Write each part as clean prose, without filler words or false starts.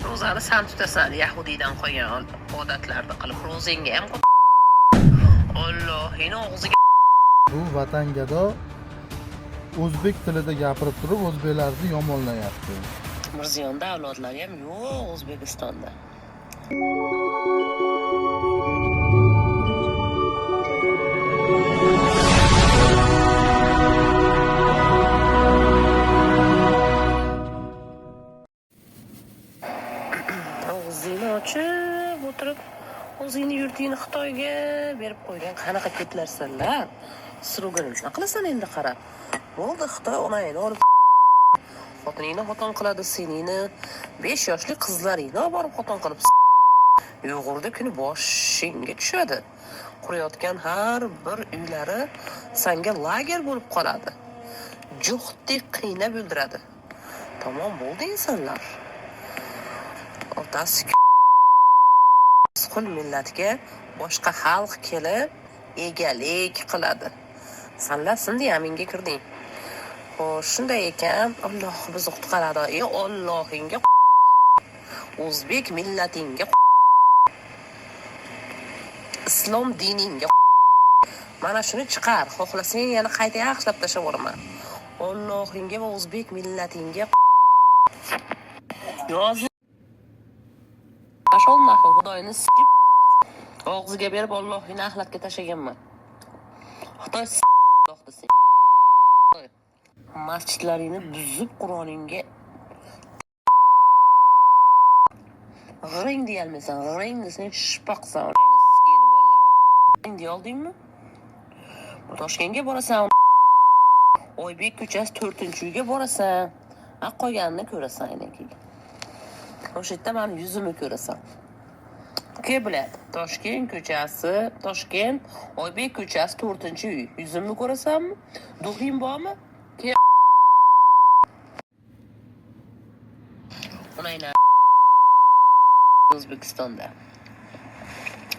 Ro'zani san tutasan, yahudiydan qolgan odatlarni qilib, ro'zingga ham Allohning og'ziga Bu vatangado o'zbek tilida gapirib turib o'zbeklarni yomonlayapti. Mirziyonda avlodlari ham yo'q O'zbekistonda. Og'zingni ochib o'tirib, o'zingni yurtingni Xitoyga berib qo'ygan qanaqa ketlarsanlar. Surugini nima qilasan endi qarab. Bo'ldi, Xitoy onangni olib xotiningni xotin qiladi, seningni 5 yoshli qizlaringni olib borib xotin qilib Uyg'urda kuni boshingga tushadi. Qurayotgan har bir uylari senga lager bo'lib qoladi. Juxtdek qiynab o'ldiradi. Tamom bo'ldi insonlar. Otasi qul millatga boshqa xalq kelib egalik qiladi. Sanlar sindi aminga kirding. Xo'sh, shunday ekan, Alloh bizni qutqaradi. Allohingga o'zbek millatingga islom diningga mana shuni chiqar. Xohlasang yana qayta yaxshilab tashlab yuboraman. Allohingga va o'zbek millatingga yoz Mashalloh, Xudoyni sikib og'ziga berib Allohni axlatga tashlaganman. Xudoy do'xtisi. Masjidlaringni buzib Qur'oningga g'ring deyolmaysan, g'ring desang shpaqsan skeli bolalar. G'ring deyoldingmi? Toshkentga borasan. Oybek ko'chasi 4-uyga borasan. Qolganini ko'rasan keyin. O'sha yerda men yuzimni ko'rasan. Kim biladi? Toshkent ko'chasi, Toshkent, Oybek ko'chasi 4-uy. Yuzimni ko'rasanmi? Duxing bormi? Onayna O'zbekistonda.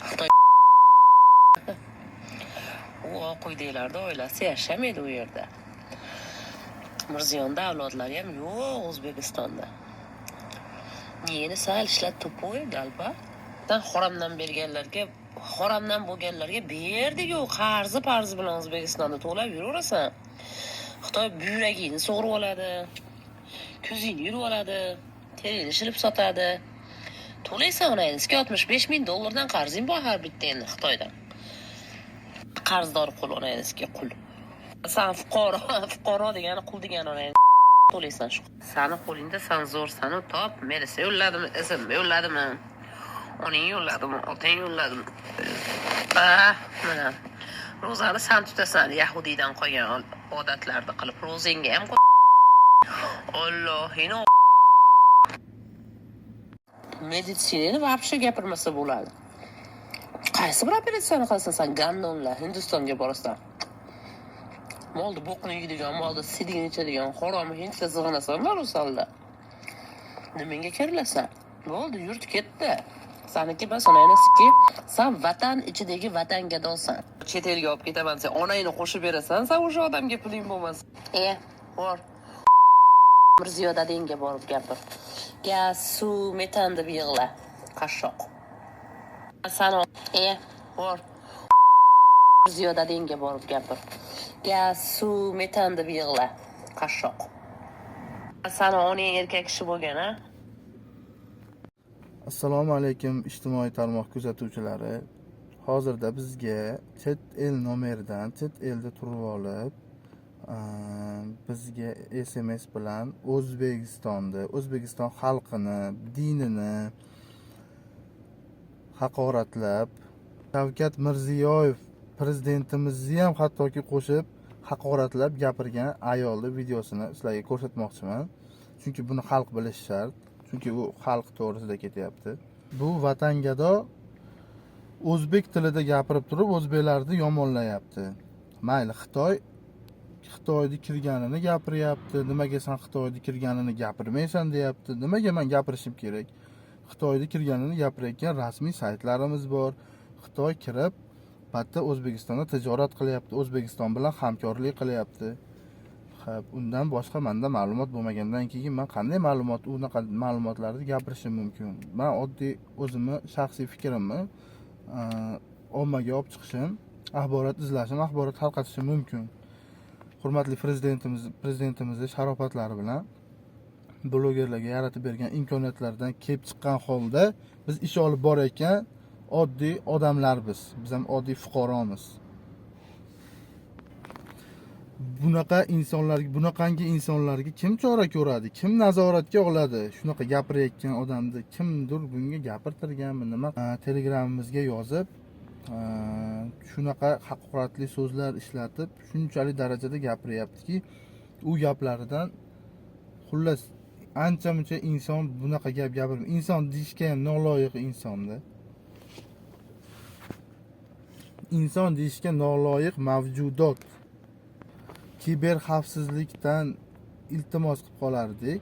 Xitoy qo'ydinglarda oilasi yashamaydi u yerda. Mirziyonda avlodlari ham yo'q O'zbekistonda. Yeni sal ishlat to'poy galba. Haramdan berganlarga, haramdan bo'lganlarga berdik-ku, qarzi bilan O'zbekistonda to'lab yuraverasan. Xitoy buyuragingni sug'urib oladi. Ko'zingni yurib oladi. Teringni shilib sotadi. To'laysan onangizga $65,000 qarzing bor har bittangni Xitoydan. Qarzdor qul onangizga qul. Sen fuqaro degani qul degani onangiz to'laysan shu. Sani qo'lingda san zo'rsan, top, melisa yo'lladimi, ism yo'lladimi? Oning yo'lladimi, otang yo'lladimi? Mana ro'zani san tutasan, yahudiydan qolgan odatlarni qilib, ro'zingga ham Allohning meditsinani vobshe gapirmasa bo'ladi. Qaysi bir operatsiyani qilsan sen gandonlar Hindistonga borasan. Molda bo'qni yeydigan, molda sidigini ichadigan, haromni hindcha zig'inasanlar usalda. Nimaga kirilasan? Bo'ldi, yurt ketdi. Saniki bas onangni sen vatan ichidagi vatangadosan. Chet elga olib ketaman sen, onangni qo'shib berasan, sen o'sha odamga puling bo'lmas. Bor. Mirziyo dadangga borib gapir. Gaz, suv, metan deb yig'la. Qashshoq. Sano, bor. Mirziyo dadangga borib gapir. Gaz, suv, metan deb yig'la. Qashshoq. Sano oning erkak kishi bo'lgan-a? Assalomu alaykum ijtimoiy tarmoq kuzatuvchilari. Hozirda bizga chet el nomeridan, chet elda turib olib, bizga SMS bilan O'zbekiston xalqini, dinini haqoratlab, Shavkat Mirziyoyev prezidentimizni ham hattoki qo'shib haqoratlab gapirgan ayolning videosini sizlarga ko'rsatmoqchiman. Chunki buni xalq bilishi shart. Chunki u xalq to'g'risida ketyapti. Bu vatangado o'zbek tilida gapirib turib o'zbeklarni yomonlayapti. Mayli, Xitoyda kirganini gapiryapti. Nimaga sen Xitoyda kirganini gapirmaysan deyapti. Nimaga men gapirishim kerak? Xitoyda kirganini gapirayotgan rasmiy saytlarimiz bor. Xitoy kirib, bitta O'zbekistonda tijorat qilyapti, O'zbekiston bilan hamkorlik qilyapti. Xo'p, undan boshqa menda ma'lumot bo'lmagandan keyin men qanday unaqa ma'lumotlarni gapirishim mumkin? Men oddiy o'zimni shaxsiy fikrimni ommaga olib chiqishim, axborot izlashim, axborot tarqatishim mumkin. Hurmatli prezidentimizning sharofatlari bilan blogerlarga yaratib bergan imkoniyatlardan kelib chiqqan holda biz ish olib borayotgan oddiy odamlar biz ham oddiy fuqaromiz. Bunaqangi insonlarga kim chora ko'radi, kim nazoratga oladi? Shunaqa gapirayotgan odamni kimdir bunga gapirtirganmi, nima? Telegramimizga yozib, shunaqa haqoratli so'zlar ishlatib, shunchalik darajada gapiryaptiki, u gaplaridan xullas ancha-muncha inson bunaqa gap gapirmaydi. Inson deyishga ham noloyiq insonda. Inson deyishga noloyiq mavjudot. Kiber xavfsizlikdan iltimos qilib qolardik.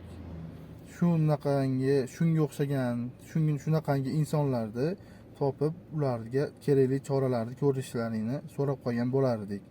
Shunga o'xshagan, shunaqangi insonlarni topib, ularga kerakli choralarni ko'rishlarini so'rab qolgan bo'lardik.